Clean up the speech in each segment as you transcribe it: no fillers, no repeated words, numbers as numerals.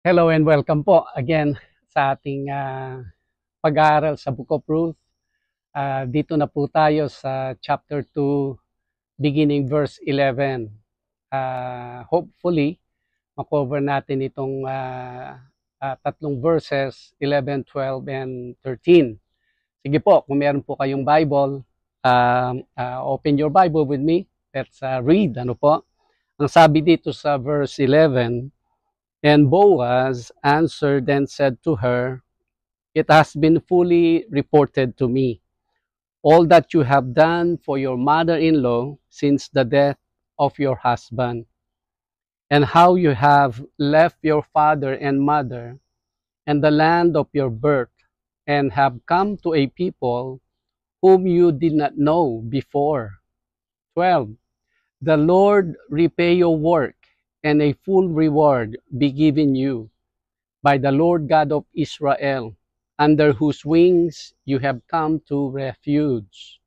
Hello and welcome po again sa ating pag-aaral sa Book of Ruth. Dito na po tayo sa chapter 2, beginning verse 11. Hopefully, makover natin itong tatlong verses, 11, 12, and 13. Sige po, kung meron po kayong Bible, open your Bible with me. Let's read. Ano po? Ang sabi dito sa verse 11, "And Boaz answered and said to her, 'It has been fully reported to me, all that you have done for your mother-in-law since the death of your husband, and how you have left your father and mother and the land of your birth, and have come to a people whom you did not know before.' 12. The Lord repay your work, and a full reward be given you by the Lord God of Israel, under whose wings you have come to refuge."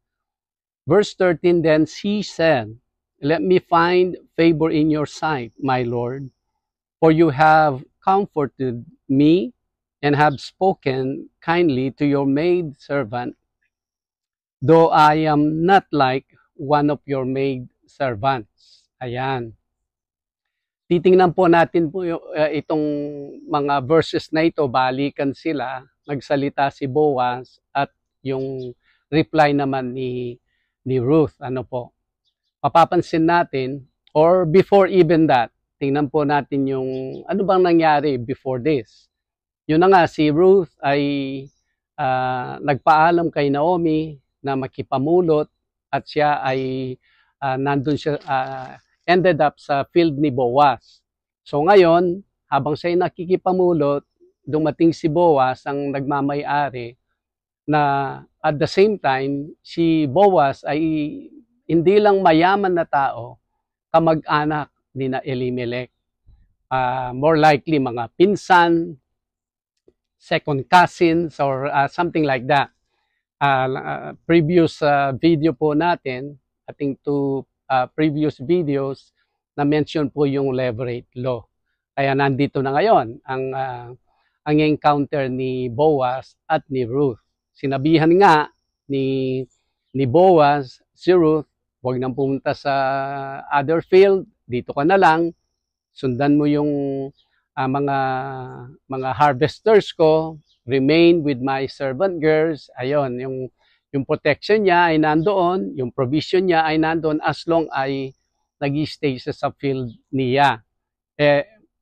Verse 13, then she said, "Let me find favor in your sight, my Lord, for you have comforted me and have spoken kindly to your maid servant, though I am not like one of your maid servants." Ayan. Titingnan po natin po itong mga verses na ito, balikan sila, nagsalita si Boaz at yung reply naman ni Ruth. Ano po? Mapapansin natin, or before even that, tingnan po natin yung ano bang nangyari before this. Yun na nga, si Ruth ay nagpaalam kay Naomi na makipamulot at siya ay nandun siya, ended up sa field ni Boaz. So ngayon, habang siya nakikipamulot, dumating si Boaz ang nagmamay-ari na at the same time, si Boaz ay hindi lang mayaman na tao, kamag-anak ni na Elimelech. More likely mga pinsan, second cousins, or something like that. Previous video po natin, ating two previous videos, na mention po yung levirate law. Kaya nandito na ngayon ang encounter ni Boaz at ni Ruth. Sinabihan nga ni Boaz si Ruth, huwag nang pumunta sa other field, dito ka na lang, sundan mo yung mga harvesters ko, remain with my servant girls. Ayon, yung protection niya ay nandoon, yung provision niya ay nandoon as long ay nag-stay siya sa field niya.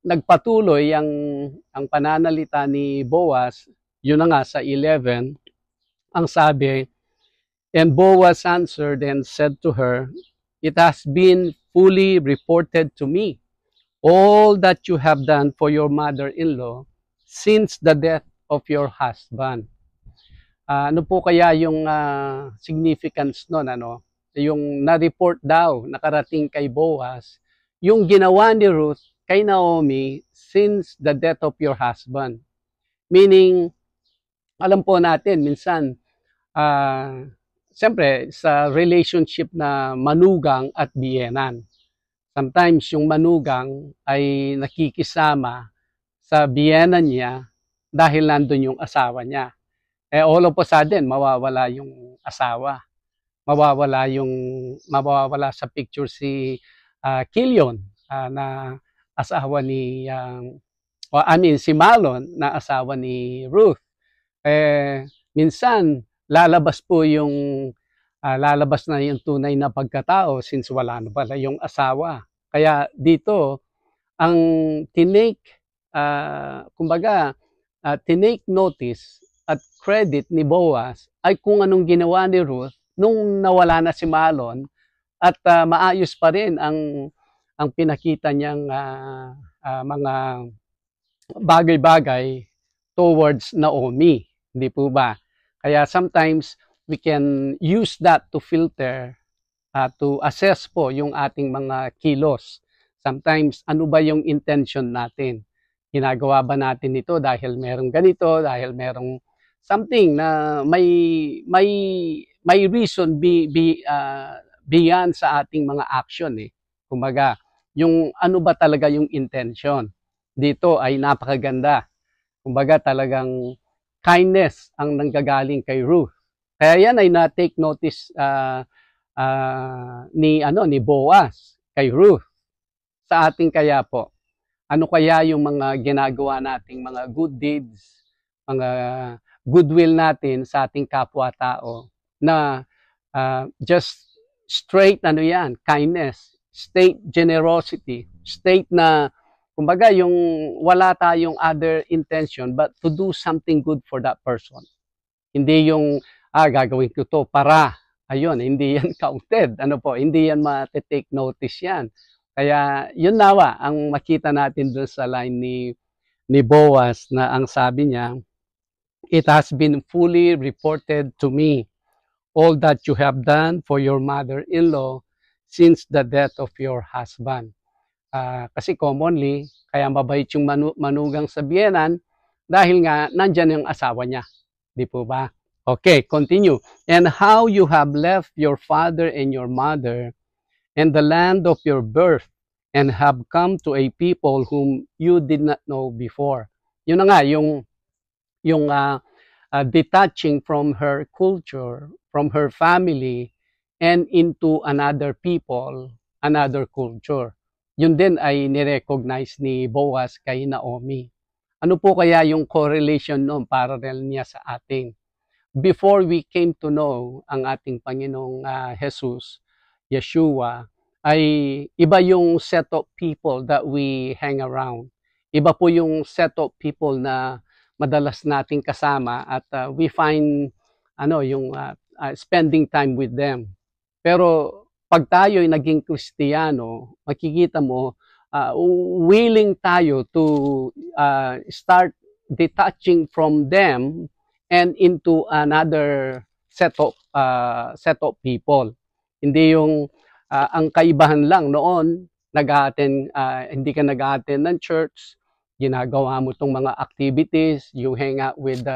Nagpatuloy ang pananalita ni Boaz, yun na nga sa 11, ang sabi, "And Boaz answered and said to her, 'It has been fully reported to me, all that you have done for your mother-in-law since the death of your husband.'" Ano po kaya yung significance nun, ano? Yung na-report daw, nakarating kay Boaz, yung ginawa ni Ruth kay Naomi since the death of your husband. Meaning, alam po natin, minsan, siyempre, sa relationship na manugang at biyenan, sometimes yung manugang ay nakikisama sa biyenan niya dahil nandun yung asawa niya. All of a sudden, mawawala yung asawa. Mawawala sa picture si Killion na asawa si Malon na asawa ni Ruth. Minsan, lalabas na yung tunay na pagkatao since wala na pala yung asawa. Kaya dito, ang tinake notice at credit ni Boaz ay kung anong ginawa ni Ruth nung nawala na si Malon, at maayos pa rin ang pinakita niyang mga bagay-bagay towards Naomi, hindi po ba? Kaya sometimes we can use that to filter, to assess po yung ating mga kilos. Sometimes, ano ba yung intention natin? Ginagawa ba natin ito dahil merong ganito, dahil merong something na may reason beyond sa ating mga action eh. Kumbaga, yung ano ba talaga yung intention? dito ay napakaganda. Kumbaga talagang kindness ang nanggagaling kay Ruth. Kaya yan ay na-take notice ni Boaz kay Ruth. Sa ating kaya po, ano kaya yung mga ginagawa nating mga good deeds, mga goodwill natin sa ating kapwa-tao na just straight kindness, state generosity, state na kumbaga yung wala tayong other intention but to do something good for that person. Hindi yung gagawin ko to para ayun, hindi yan counted. Hindi yan ma-take notice yan. Kaya yun nawa ang makita natin doon sa line ni Boaz na ang sabi niya, "It has been fully reported to me all that you have done for your mother-in-law since the death of your husband." Kasi commonly, kaya mabait yung manugang sa biyenan dahil nga nandyan yung asawa niya. Di po ba? Okay, continue. "And how you have left your father and your mother and the land of your birth and have come to a people whom you did not know before." Yun na nga, yung detaching from her culture, from her family, and into another people, another culture. Yun din ay nirecognize ni Boaz kay Naomi. Ano po kaya yung correlation noon, parallel niya sa ating? Before we came to know ang ating Panginoong Jesus, Yeshua, ay iba yung set of people that we hang around. Iba po yung set of people na madalas nating kasama at we find spending time with them. Pero pag tayo ay naging Kristiyano, makikita mo willing tayo to start detaching from them and into another set of people. Hindi yung ang kaibahan lang noon hindi ka nag-a-attend ng church, ginagawa mo tong mga activities, you hang out with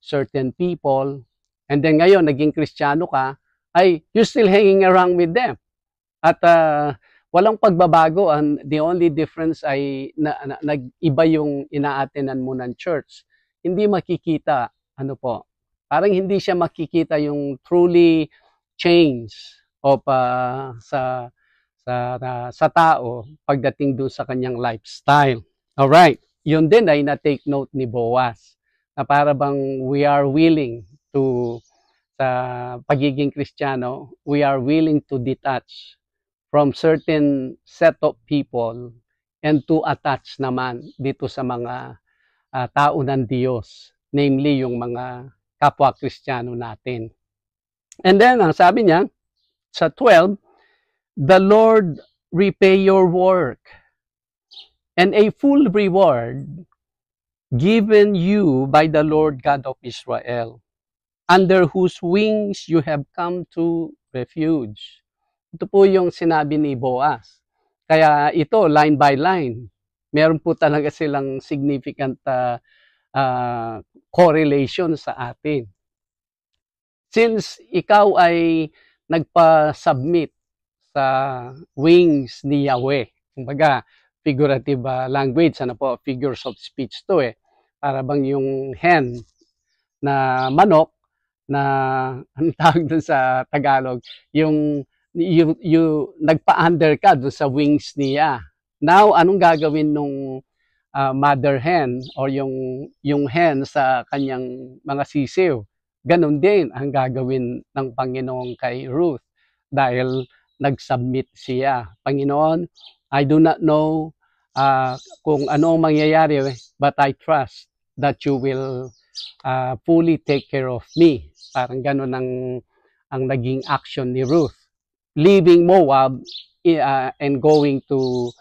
certain people, and then ngayon naging Kristiyano ka, ay you're still hanging around with them. At walang pagbabago, the only difference ay nag-iba yung ina-attendan mo ng church. Hindi makikita, parang hindi siya makikita yung truly change of sa tao pagdating doon sa kanyang lifestyle. Alright, yun din ay na-take note ni Boaz na para bang we are willing to, sa pagiging Kristiyano, we are willing to detach from certain set of people and to attach naman dito sa mga tao ng Diyos, namely yung mga kapwa Kristiyano natin. And then, ang sabi niya, sa 12, "The Lord repay your work, and a full reward given you by the Lord God of Israel, under whose wings you have come to refuge." Ito po yung sinabi ni Boaz. Kaya ito, line by line, meron po talaga silang significant correlation sa atin. Since ikaw ay nagpa-submit sa wings ni Yahweh, kumbaga, figurative language, figures of speech to para bang yung hen na manok na, ang tawag dun sa Tagalog, yung nagpa-under ka dun sa wings niya. Now, anong gagawin nung mother hen or yung hen sa kanyang mga sisiw? Ganon din ang gagawin ng Panginoon kay Ruth dahil nag-submit siya. Panginoon, I do not know kung ano ang mangyayari, but I trust that you will fully take care of me. Parang ganon ang naging action ni Ruth. Leaving Moab and going to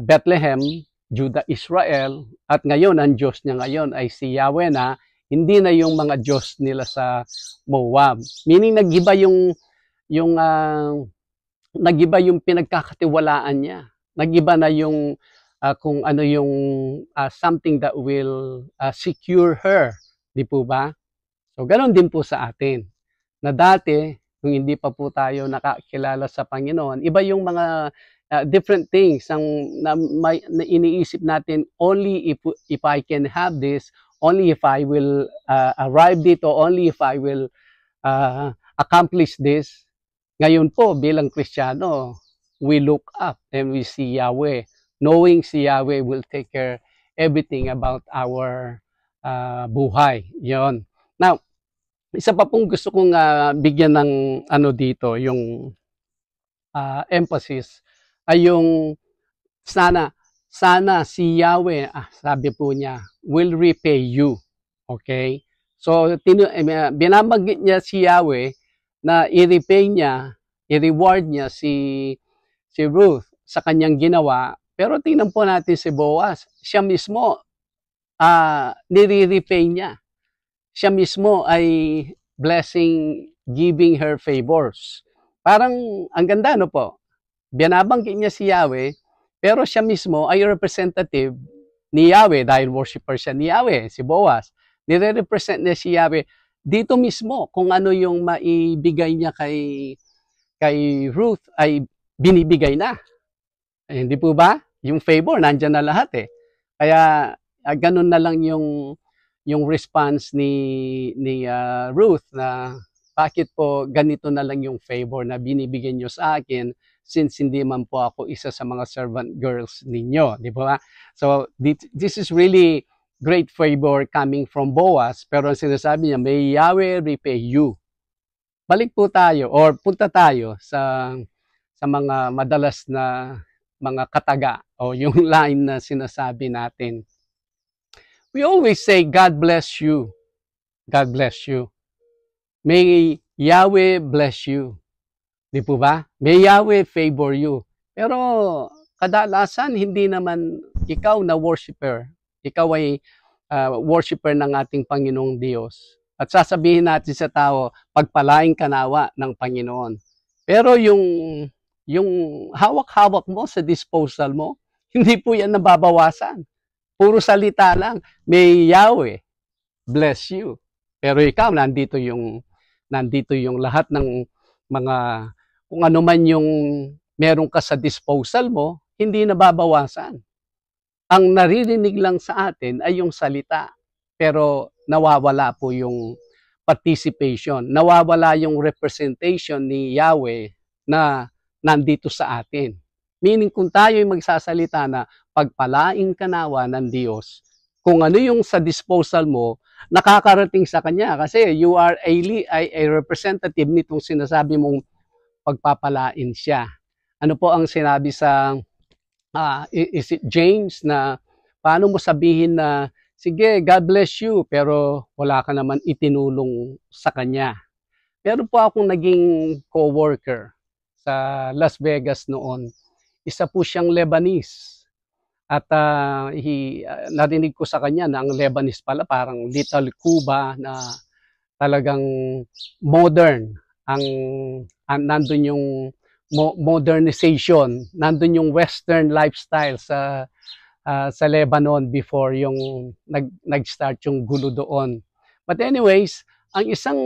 Bethlehem, Judah, Israel, at ngayon ang Diyos niya ngayon ay si Yahweh na, hindi na yung mga Diyos nila sa Moab. Meaning nag-iba yung pinagkakatiwalaan niya. Nag-iba na yung kung ano yung something that will secure her. Di po ba? So, ganoon din po sa atin. Na dati, kung hindi pa po tayo nakakilala sa Panginoon, iba yung mga different things na iniisip natin, only if I can have this, only if I will arrive dito, only if I will accomplish this. Ngayon po, bilang Kristiyano, we look up and we see Yahweh, knowing si Yahweh will take care everything about our buhay. Yon. Now, isa pa pong gusto kong bigyan ng ano dito, yung emphasis ay yung sana si Yahweh, sabi po niya, will repay you. Okay? So, binabanggit niya si Yahweh na i-repay niya, i-reward niya si Ruth sa kanyang ginawa. Pero tingnan po natin si Boaz, siya mismo nire-repay niya. Siya mismo ay blessing, giving her favors. Parang ang ganda, no po? Binabanggit niya si Yahweh, pero siya mismo ay representative ni Yahweh dahil worshiper siya ni Yahweh, si Boaz. Nire-represent niya si Yahweh dito mismo kung ano yung maibigay niya kay Ruth ay binibigay na. Hindi po ba? Yung favor, nandyan na lahat eh. Kaya ganun na lang yung response ni Ruth na bakit po ganito na lang yung favor na binibigyan nyo sa akin since hindi man po ako isa sa mga servant girls ninyo. Di ba? So this is really great favor coming from Boaz, pero ang sinasabi niya, may Yahweh repay you. Balik po tayo or punta tayo sa mga madalas na mga kataga o yung line na sinasabi natin. We always say, God bless you. God bless you. May Yahweh bless you. Di po ba? May Yahweh favor you. Pero kadalasan, hindi naman ikaw na worshiper. Ikaw ay worshiper ng ating Panginoong Diyos. At sasabihin natin sa tao, pagpalaing kanawa ng Panginoon. Pero yung hawak-hawak mo sa disposal mo, hindi po yan nababawasan. Puro salita lang, may Yahweh bless you. Pero ikaw, nandito yung lahat ng mga, kung ano man yung meron ka sa disposal mo, hindi nababawasan. Ang naririnig lang sa atin ay yung salita, pero nawawala po yung participation, nawawala yung representation ni Yahweh na nandito sa atin. Meaning kung tayo ay magsasalita na pagpalaing kanawa ng Diyos, kung ano yung sa disposal mo, nakakarating sa Kanya kasi you are a representative nitong sinasabi mong pagpapalain siya. Ano po ang sinabi sa is it James na paano mo sabihin na sige, God bless you, pero wala ka naman itinulong sa Kanya. Meron po akong naging co-worker sa Las Vegas noon. Isa po siyang Lebanese. At narinig ko sa kanya na ang Lebanese pala parang little Cuba na talagang modern. Nandun yung modernization, nandun yung Western lifestyle sa Lebanon before yung nag-start yung gulo doon. But anyways, ang isang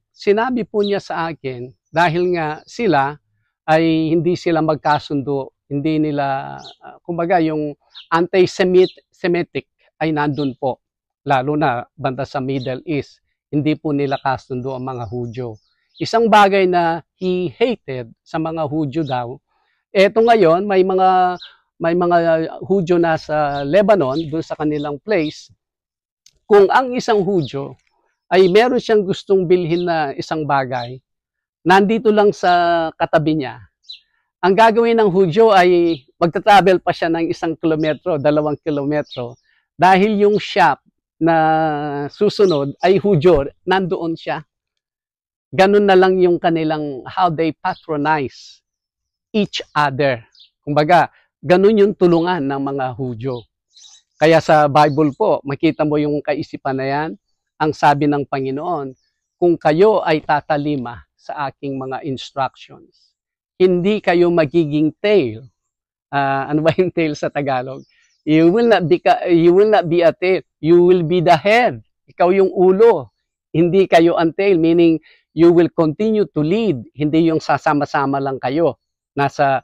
sinabi po niya sa akin, dahil nga sila ay hindi sila magkasundo, hindi nila, kumbaga yung anti-Semitic ay nandun po, lalo na banda sa Middle East, hindi po nila kasundo ang mga Hudyo. Isang bagay na he hated sa mga Hudyo daw, eto ngayon may mga Hudyo na sa Lebanon, doon sa kanilang place, kung ang isang Hudyo ay meron siyang gustong bilhin na isang bagay, nandito lang sa katabi niya, ang gagawin ng Hudyo ay magta-travel pa siya ng 1 kilometro, 2 kilometro, dahil yung shop na susunod ay Hudyo, nandoon siya. Ganun na lang yung kanilang, how they patronize each other. Kumbaga, ganun yung tulungan ng mga Hudyo. Kaya sa Bible po, makita mo yung kaisipan na yan, ang sabi ng Panginoon, kung kayo ay tatalima sa aking mga instructions, hindi kayo magiging tail. Ano ba yung tail sa Tagalog? You will not be a tail. You will be the head. Ikaw yung ulo. Hindi kayo ang tail, meaning you will continue to lead. Hindi yung sasama-sama lang kayo. Nasa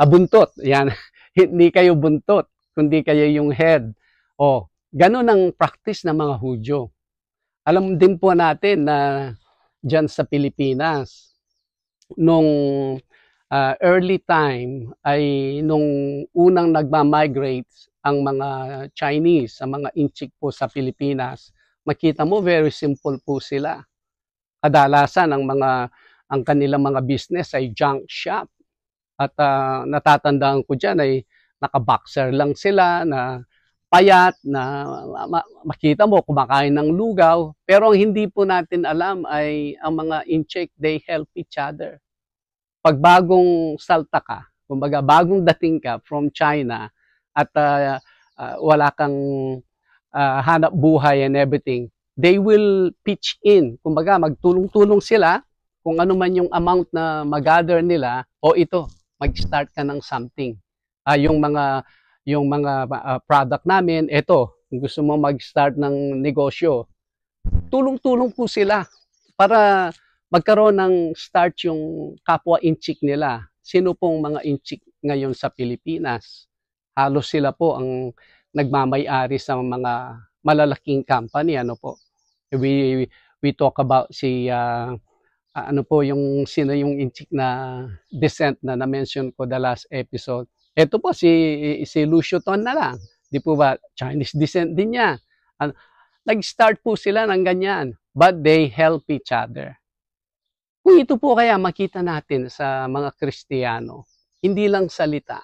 buntot. Yan. Hindi kayo buntot, kundi kayo yung head. O, ganun ang practice ng mga Hudyo. Alam din po natin na dyan sa Pilipinas, nung early time ay nung unang nagma-migrate ang mga Chinese, ang mga Inchik po sa Pilipinas, makita mo very simple po sila. Kadalasan ang kanilang mga business ay junk shop. At natatandaan ko dyan ay naka-boxer lang sila na payat na makita mo kumakain ng lugaw, pero ang hindi po natin alam ay ang mga Inchik, they help each other. Pag bagong salta ka, kumbaga bagong dating ka from China at wala kang hanap buhay and everything, they will pitch in. Kumbaga magtulong-tulong sila kung ano man yung amount na mag-gather nila, o ito, mag-start ka ng something. Yung mga product namin, ito, kung gusto mo mag-start ng negosyo, tulong-tulong po sila para magkaroon ng start yung kapwa Inchik nila. Sino pong mga Inchik ngayon sa Pilipinas? Halos sila po ang nagmamay-ari sa mga malalaking company. Ano po? We talk about ano po yung sino yung Inchik na descent na na-mention ko the last episode. Ito po si Lucio Ton na lang. Di po ba Chinese descent din niya? Nag-start po sila ng ganyan, but they help each other. Kung ito po kaya makita natin sa mga Kristiyano, hindi lang salita.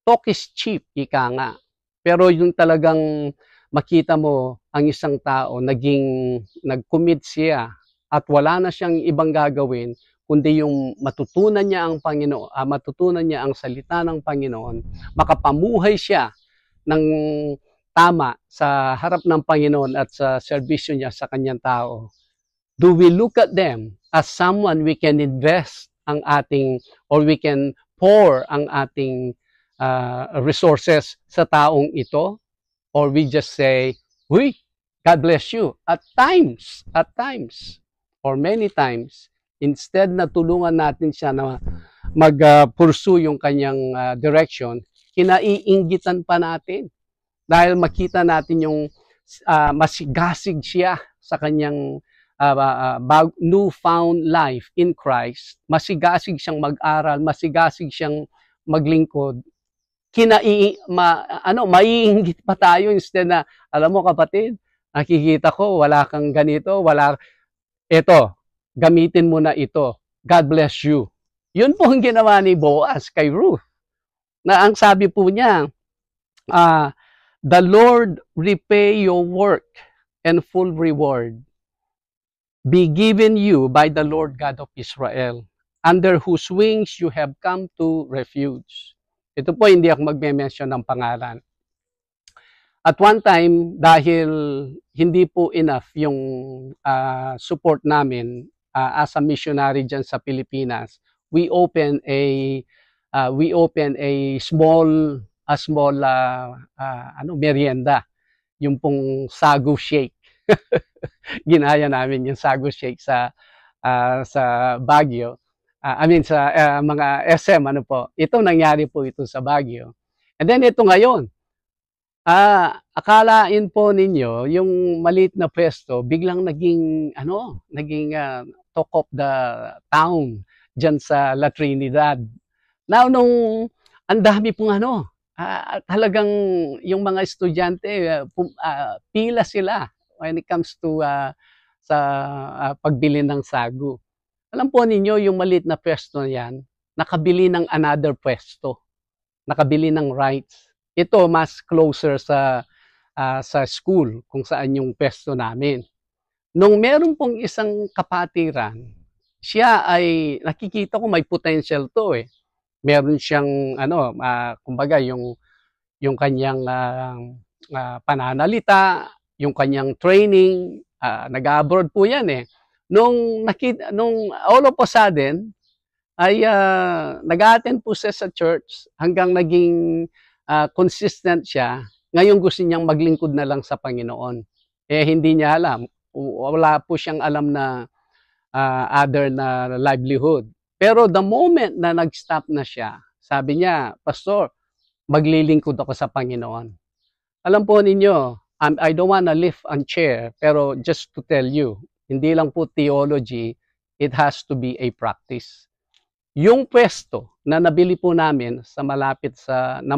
Talk is cheap, ika nga. Pero yung talagang makita mo ang isang tao, nag-commit siya at wala na siyang ibang gagawin, kundi yung matutunan niya ang Panginoon, matutunan niya ang salita ng Panginoon, makapamuhay siya ng tama sa harap ng Panginoon at sa serbisyo niya sa kanyang tao. Do we look at them as someone we can invest ang ating, or we can pour ang ating resources sa taong ito? Or we just say, "Uy, God bless you." At times, or many times, instead na tulungan natin siya na mag-pursue yung kanyang direction, kinaiinggitan pa natin. Dahil makita natin yung masigasig siya sa kanyang newfound life in Christ, masigasig siyang mag-aral, masigasig siyang maglingkod, maiinggit pa tayo instead na, alam mo kapatid, nakikita ko, wala kang ganito, eto, gamitin mo na ito, God bless you. Yun po ang ginawa ni Boaz kay Ruth. Na ang sabi po niya, the Lord repay your work and full reward be given you by the Lord God of Israel, under whose wings you have come to refuge. Ito po, hindi ako magme-mention ng pangalan. At one time, dahil hindi po enough yung support namin as a missionary dyan sa Pilipinas, we open a small merienda, yung pong sagu shake. Ginaya namin yung sagu shake sa Baguio. Sa mga SM, ano po. Ito nangyari po ito sa Baguio. And then ito ngayon. Akalain po ninyo yung maliit na pwesto biglang naging talk of the town diyan sa La Trinidad. Now nung ang dami pong talagang yung mga estudyante pila sila when it comes to sa pagbili ng sagu. Alam po ninyo yung maliit na pwesto yan, nakabili ng another pwesto. Nakabili ng rights. Ito mas closer sa school kung saan yung pwesto namin. Nung meron pong isang kapatiran, siya ay nakikita ko may potential to eh. Meron siyang kumbaga yung kanyang pananalita, yung kanyang training, nag-abroad po yan eh. Nung all of a sudden ay nag-attend po siya sa church hanggang naging consistent siya. Ngayon gusto niyang maglingkod na lang sa Panginoon. Hindi niya alam. Wala po siyang alam na other na livelihood. Pero the moment na nag-stop na siya Sabi niya, Pastor, maglilingkod ako sa Panginoon. Alam po ninyo, I don't wanna lift on chair, pero just to tell you, hindi lang po theology, it has to be a practice. Yung pwesto na nabili po namin na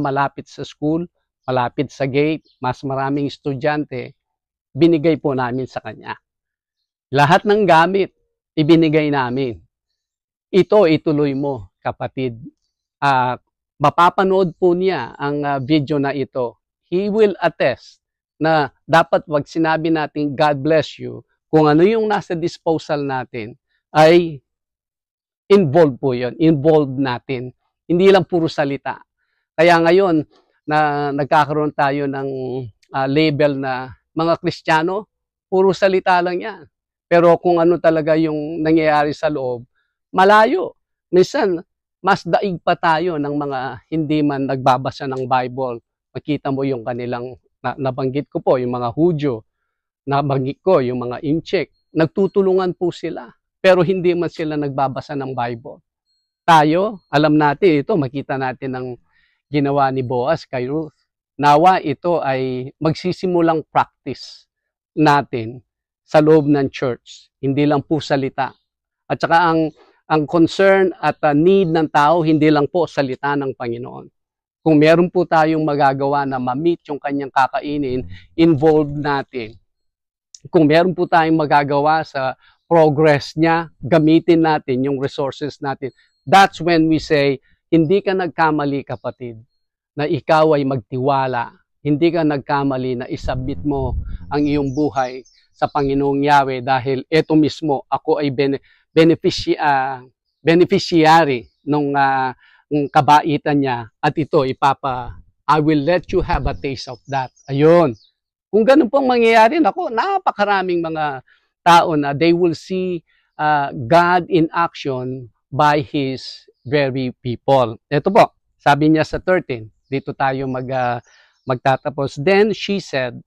malapit sa school, malapit sa gate, mas maraming estudyante, binigay po namin sa kanya. Lahat ng gamit, ibinigay namin. Ito, ituloy mo, kapatid. Mapapanood po niya ang video na ito. He will attest na dapat wag sinabi natin God bless you, kung ano yung nasa disposal natin, ay involved po yun. Involved natin. Hindi lang puro salita. Kaya ngayon, na nagkakaroon tayo ng label na mga Kristiyano, puro salita lang yan. Pero kung ano talaga yung nangyayari sa loob, malayo. Minsan, mas daig pa tayo ng mga hindi man nagbabasa ng Bible. Makita mo yung kanilang, nabanggit ko po, yung mga Hudyo, nabanggit ko yung mga Incheck. Nagtutulungan po sila. Pero hindi man sila nagbabasa ng Bible. Tayo, alam natin ito, makita natin ang ginawa ni Boaz kay Ruth. Nawa ito ay magsisimulang practice natin sa loob ng church. Hindi lang po salita. At saka ang concern at need ng tao, hindi lang po salita ng Panginoon. Kung meron po tayong magagawa na ma-meet yung kanyang kakainin, involved natin. Kung meron po tayong magagawa sa progress niya, gamitin natin yung resources natin. That's when we say, hindi ka nagkamali, kapatid, na ikaw ay magtiwala. Hindi ka nagkamali na isubmit mo ang iyong buhay sa Panginoong Yahweh dahil ito mismo, ako ay beneficiary ng kabaitan niya at ito, I will let you have a taste of that. Ayun. Kung ganun pong mangyayari, napakaraming mga tao na they will see God in action by His very people. Ito po, sabi niya sa 13, dito tayo magtatapos. Then she said,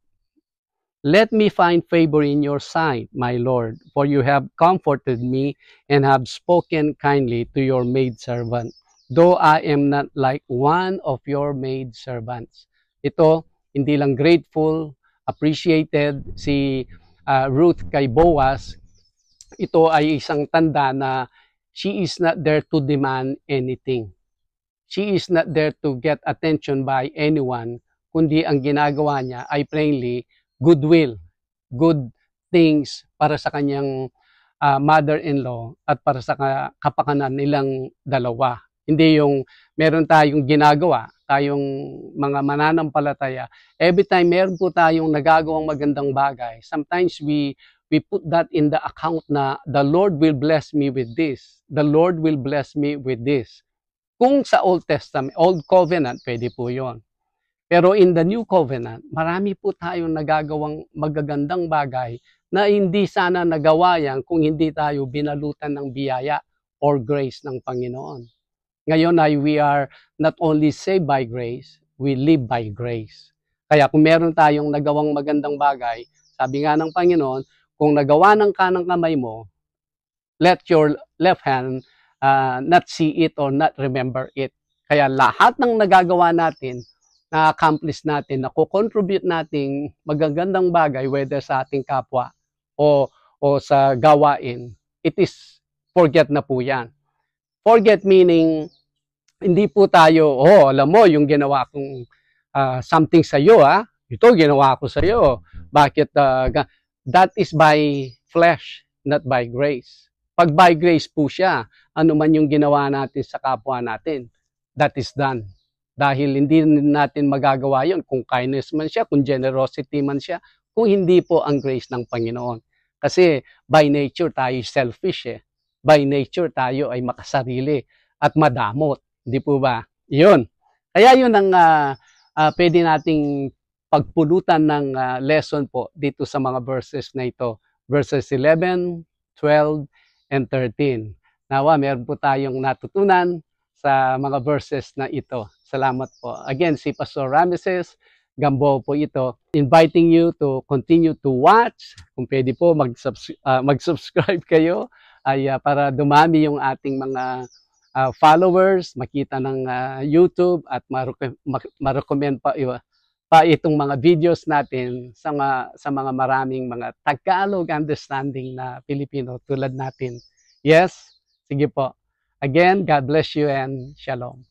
let me find favor in your sight, my Lord, for you have comforted me and have spoken kindly to your maidservant, though I am not like one of your maidservants. Ito, hindi lang grateful, appreciated si Ruth kay Boaz, ito ay isang tanda na she is not there to demand anything. She is not there to get attention by anyone, kundi ang ginagawa niya ay plainly goodwill, good things para sa kanyang mother-in-law at para sa kapakanan nilang dalawa. Hindi yung meron tayong ginagawa, tayong mga mananampalataya. Every time meron po tayong nagagawang magandang bagay, sometimes we put that in the account na the Lord will bless me with this. The Lord will bless me with this. Kung sa Old Testament, Old Covenant, pwede po yon. Pero in the New Covenant, marami po tayong nagagawang magagandang bagay na hindi sana nagawa yan kung hindi tayo binalutan ng biyaya or grace ng Panginoon. Ngayon ay we are not only saved by grace, we live by grace. Kaya kung meron tayong nagawang magandang bagay, sabi nga ng Panginoon, kung nagawa ng kanang kamay mo, let your left hand not see it or not remember it. Kaya lahat ng nagagawa natin, na-accomplish natin, na-contribute nating magagandang bagay, whether sa ating kapwa o sa gawain, it is forget na po yan. Forget meaning, hindi po tayo, alam mo, yung ginawa kong something sa iyo, ito ginawa ko sa iyo. Bakit? That is by flesh, not by grace. Pag by grace po siya, ano man yung ginawa natin sa kapwa natin, that is done. Dahil hindi natin magagawa yun kung kindness man siya, kung generosity man siya, kung hindi po ang grace ng Panginoon. Kasi by nature tayo selfish By nature tayo ay makasarili at madamot. Hindi po ba? Yun. Kaya yun ang pwede nating pagpulutan ng lesson po dito sa mga verses na ito. Verses 11, 12, and 13. Nawa, meron po tayong natutunan sa mga verses na ito. Salamat po. Again, si Pastor Rameses Gambo po ito. Inviting you to continue to watch. Kung pwede po, mag-subscribe kayo ay para dumami yung ating mga followers, makita ng YouTube at ma-recommend pa itong mga videos natin sa mga maraming mga Tagalog understanding na Pilipino tulad natin. Yes? Sige po. Again, God bless you and shalom.